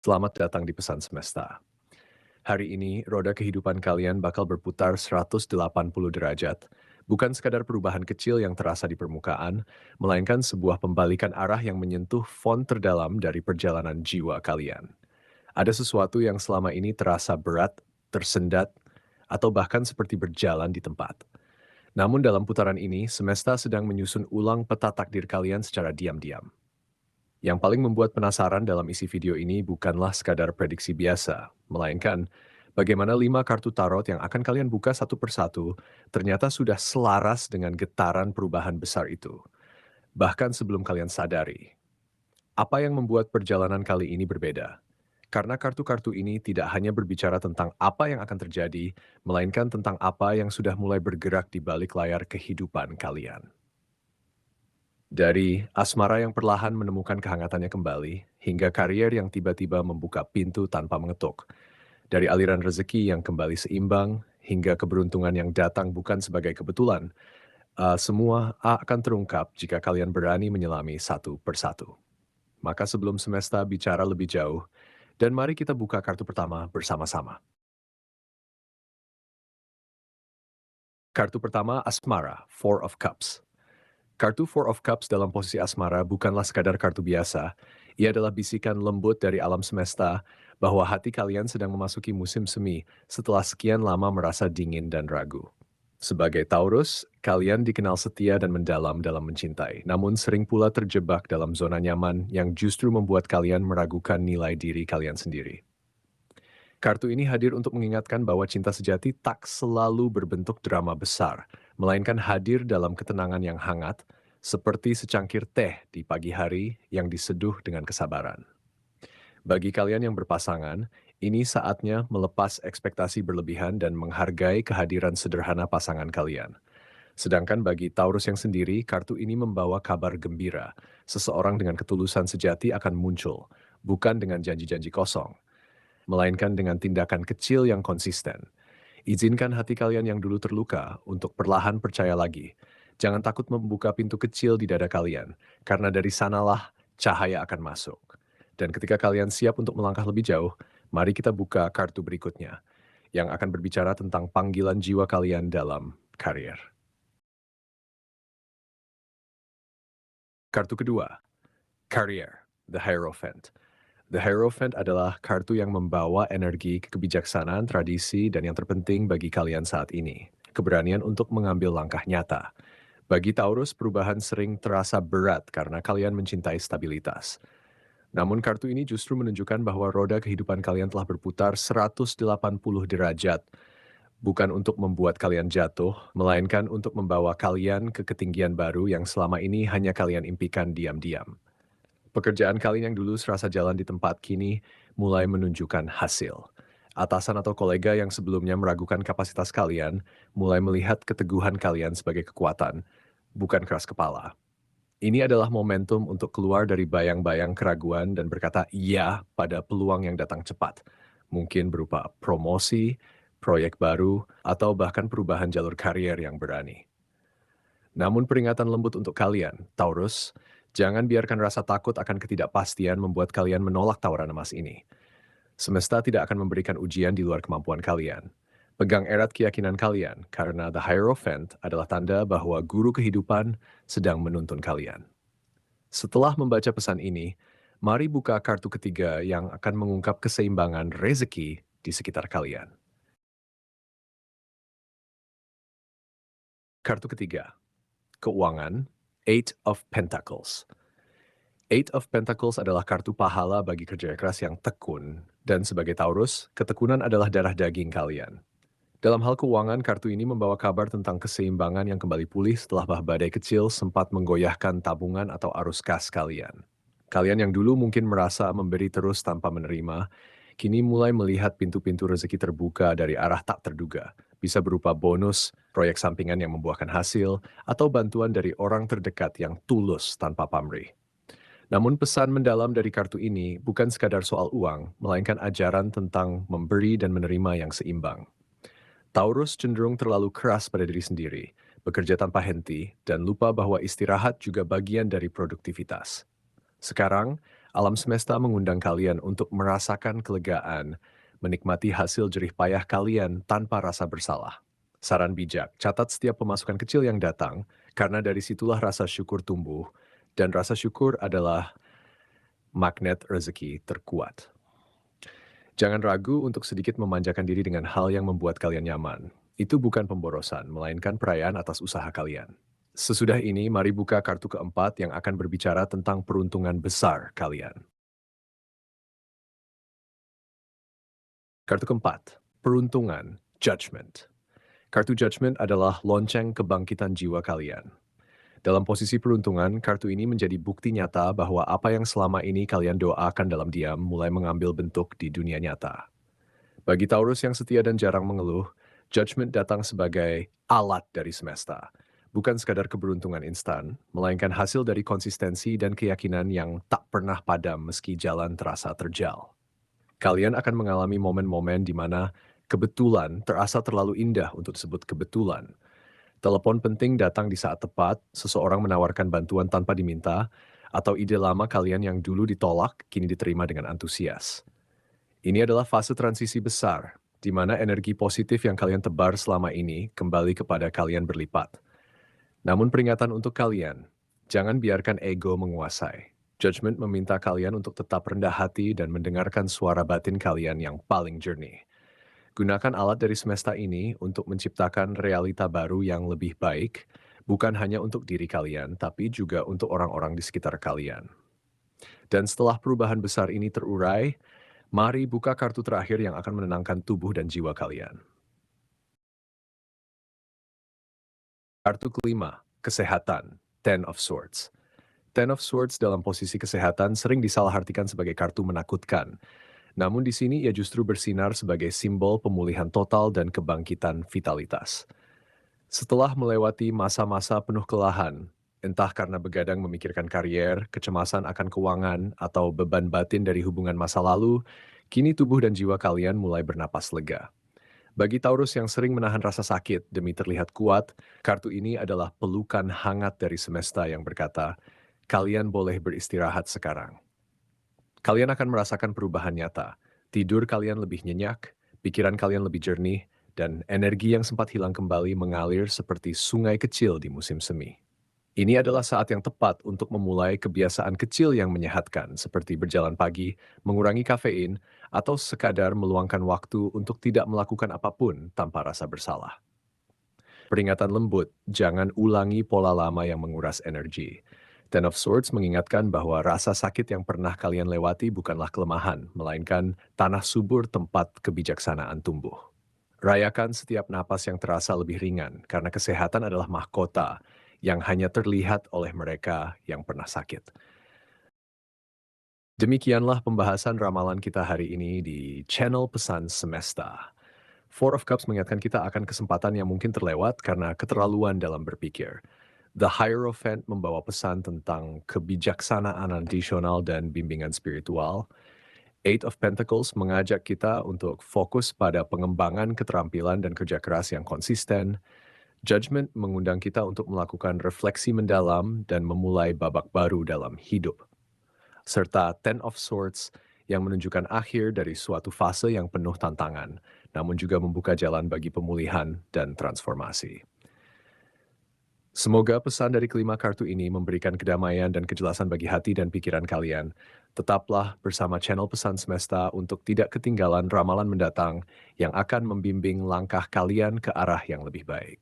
Selamat datang di Pesan Semesta. Hari ini, roda kehidupan kalian bakal berputar 180 derajat. Bukan sekadar perubahan kecil yang terasa di permukaan, melainkan sebuah pembalikan arah yang menyentuh font terdalam dari perjalanan jiwa kalian. Ada sesuatu yang selama ini terasa berat, tersendat, atau bahkan seperti berjalan di tempat. Namun dalam putaran ini, semesta sedang menyusun ulang peta takdir kalian secara diam-diam. Yang paling membuat penasaran dalam isi video ini bukanlah sekadar prediksi biasa, melainkan bagaimana 5 kartu tarot yang akan kalian buka satu persatu ternyata sudah selaras dengan getaran perubahan besar itu. Bahkan sebelum kalian sadari, apa yang membuat perjalanan kali ini berbeda? Karena kartu-kartu ini tidak hanya berbicara tentang apa yang akan terjadi, melainkan tentang apa yang sudah mulai bergerak di balik layar kehidupan kalian. Dari asmara yang perlahan menemukan kehangatannya kembali, hingga karier yang tiba-tiba membuka pintu tanpa mengetuk. Dari aliran rezeki yang kembali seimbang, hingga keberuntungan yang datang bukan sebagai kebetulan, semua akan terungkap jika kalian berani menyelami satu persatu. Maka sebelum semesta bicara lebih jauh, dan mari kita buka kartu pertama bersama-sama. Kartu pertama Asmara, Four of Cups. Kartu Four of Cups dalam posisi asmara bukanlah sekadar kartu biasa. Ia adalah bisikan lembut dari alam semesta bahwa hati kalian sedang memasuki musim semi setelah sekian lama merasa dingin dan ragu. Sebagai Taurus, kalian dikenal setia dan mendalam dalam mencintai, namun sering pula terjebak dalam zona nyaman yang justru membuat kalian meragukan nilai diri kalian sendiri. Kartu ini hadir untuk mengingatkan bahwa cinta sejati tak selalu berbentuk drama besar, melainkan hadir dalam ketenangan yang hangat, seperti secangkir teh di pagi hari yang diseduh dengan kesabaran. Bagi kalian yang berpasangan, ini saatnya melepas ekspektasi berlebihan dan menghargai kehadiran sederhana pasangan kalian. Sedangkan bagi Taurus yang sendiri, kartu ini membawa kabar gembira. Seseorang dengan ketulusan sejati akan muncul, bukan dengan janji-janji kosong, melainkan dengan tindakan kecil yang konsisten. Izinkan hati kalian yang dulu terluka untuk perlahan percaya lagi. Jangan takut membuka pintu kecil di dada kalian, karena dari sanalah cahaya akan masuk. Dan ketika kalian siap untuk melangkah lebih jauh, mari kita buka kartu berikutnya, yang akan berbicara tentang panggilan jiwa kalian dalam karier. Kartu kedua, Career, The Hierophant. The Hierophant adalah kartu yang membawa energi kebijaksanaan, tradisi, dan yang terpenting bagi kalian saat ini, keberanian untuk mengambil langkah nyata. Bagi Taurus, perubahan sering terasa berat karena kalian mencintai stabilitas. Namun kartu ini justru menunjukkan bahwa roda kehidupan kalian telah berputar 180 derajat, bukan untuk membuat kalian jatuh, melainkan untuk membawa kalian ke ketinggian baru yang selama ini hanya kalian impikan diam-diam. Pekerjaan kalian yang dulu serasa jalan di tempat kini mulai menunjukkan hasil. Atasan atau kolega yang sebelumnya meragukan kapasitas kalian mulai melihat keteguhan kalian sebagai kekuatan, bukan keras kepala. Ini adalah momentum untuk keluar dari bayang-bayang keraguan dan berkata iya pada peluang yang datang cepat. Mungkin berupa promosi, proyek baru, atau bahkan perubahan jalur karier yang berani. Namun peringatan lembut untuk kalian, Taurus, jangan biarkan rasa takut akan ketidakpastian membuat kalian menolak tawaran emas ini. Semesta tidak akan memberikan ujian di luar kemampuan kalian. Pegang erat keyakinan kalian, karena The Hierophant adalah tanda bahwa guru kehidupan sedang menuntun kalian. Setelah membaca pesan ini, mari buka kartu ketiga yang akan mengungkap keseimbangan rezeki di sekitar kalian. Kartu ketiga, keuangan, Eight of Pentacles. Eight of Pentacles adalah kartu pahala bagi kerja keras yang tekun, dan sebagai Taurus, ketekunan adalah darah daging kalian. Dalam hal keuangan, kartu ini membawa kabar tentang keseimbangan yang kembali pulih setelah badai kecil sempat menggoyahkan tabungan atau arus kas kalian. Kalian yang dulu mungkin merasa memberi terus tanpa menerima, kini mulai melihat pintu-pintu rezeki terbuka dari arah tak terduga. Bisa berupa bonus, proyek sampingan yang membuahkan hasil, atau bantuan dari orang terdekat yang tulus tanpa pamrih. Namun pesan mendalam dari kartu ini bukan sekadar soal uang, melainkan ajaran tentang memberi dan menerima yang seimbang. Taurus cenderung terlalu keras pada diri sendiri, bekerja tanpa henti, dan lupa bahwa istirahat juga bagian dari produktivitas. Sekarang, Alam semesta mengundang kalian untuk merasakan kelegaan, menikmati hasil jerih payah kalian tanpa rasa bersalah. Saran bijak, catat setiap pemasukan kecil yang datang, karena dari situlah rasa syukur tumbuh, dan rasa syukur adalah magnet rezeki terkuat. Jangan ragu untuk sedikit memanjakan diri dengan hal yang membuat kalian nyaman. Itu bukan pemborosan, melainkan perayaan atas usaha kalian. Sesudah ini, mari buka kartu keempat yang akan berbicara tentang peruntungan besar kalian. Kartu keempat, peruntungan, judgment. Kartu judgment adalah lonceng kebangkitan jiwa kalian. Dalam posisi peruntungan, kartu ini menjadi bukti nyata bahwa apa yang selama ini kalian doakan dalam diam mulai mengambil bentuk di dunia nyata. Bagi Taurus yang setia dan jarang mengeluh, judgment datang sebagai alat dari semesta. Bukan sekadar keberuntungan instan, melainkan hasil dari konsistensi dan keyakinan yang tak pernah padam meski jalan terasa terjal. Kalian akan mengalami momen-momen di mana kebetulan terasa terlalu indah untuk disebut kebetulan. Telepon penting datang di saat tepat, seseorang menawarkan bantuan tanpa diminta, atau ide lama kalian yang dulu ditolak kini diterima dengan antusias. Ini adalah fase transisi besar, di mana energi positif yang kalian tebar selama ini kembali kepada kalian berlipat. Namun peringatan untuk kalian, jangan biarkan ego menguasai. Judgment meminta kalian untuk tetap rendah hati dan mendengarkan suara batin kalian yang paling jernih. Gunakan alat dari semesta ini untuk menciptakan realita baru yang lebih baik, bukan hanya untuk diri kalian, tapi juga untuk orang-orang di sekitar kalian. Dan setelah perubahan besar ini terurai, mari buka kartu terakhir yang akan menenangkan tubuh dan jiwa kalian. Kartu kelima, kesehatan, Ten of Swords. Ten of Swords dalam posisi kesehatan sering disalahartikan sebagai kartu menakutkan. Namun di sini ia justru bersinar sebagai simbol pemulihan total dan kebangkitan vitalitas. Setelah melewati masa-masa penuh kelelahan, entah karena begadang memikirkan karier, kecemasan akan keuangan, atau beban batin dari hubungan masa lalu, kini tubuh dan jiwa kalian mulai bernapas lega. Bagi Taurus yang sering menahan rasa sakit demi terlihat kuat, kartu ini adalah pelukan hangat dari semesta yang berkata, "Kalian boleh beristirahat sekarang." Kalian akan merasakan perubahan nyata. Tidur kalian lebih nyenyak, pikiran kalian lebih jernih, dan energi yang sempat hilang kembali mengalir seperti sungai kecil di musim semi. Ini adalah saat yang tepat untuk memulai kebiasaan kecil yang menyehatkan, seperti berjalan pagi, mengurangi kafein, atau sekadar meluangkan waktu untuk tidak melakukan apapun tanpa rasa bersalah. Peringatan lembut, jangan ulangi pola lama yang menguras energi. Ten of Swords mengingatkan bahwa rasa sakit yang pernah kalian lewati bukanlah kelemahan, melainkan tanah subur tempat kebijaksanaan tumbuh. Rayakan setiap napas yang terasa lebih ringan, karena kesehatan adalah mahkota yang hanya terlihat oleh mereka yang pernah sakit. Demikianlah pembahasan ramalan kita hari ini di channel Pesan Semesta. Four of Cups mengingatkan kita akan kesempatan yang mungkin terlewat karena keterlaluan dalam berpikir. The Hierophant membawa pesan tentang kebijaksanaan additional dan bimbingan spiritual. Eight of Pentacles mengajak kita untuk fokus pada pengembangan keterampilan dan kerja keras yang konsisten. Judgment mengundang kita untuk melakukan refleksi mendalam dan memulai babak baru dalam hidup. Serta Ten of Swords yang menunjukkan akhir dari suatu fase yang penuh tantangan, namun juga membuka jalan bagi pemulihan dan transformasi. Semoga pesan dari kelima kartu ini memberikan kedamaian dan kejelasan bagi hati dan pikiran kalian. Tetaplah bersama channel Pesan Semesta untuk tidak ketinggalan ramalan mendatang yang akan membimbing langkah kalian ke arah yang lebih baik.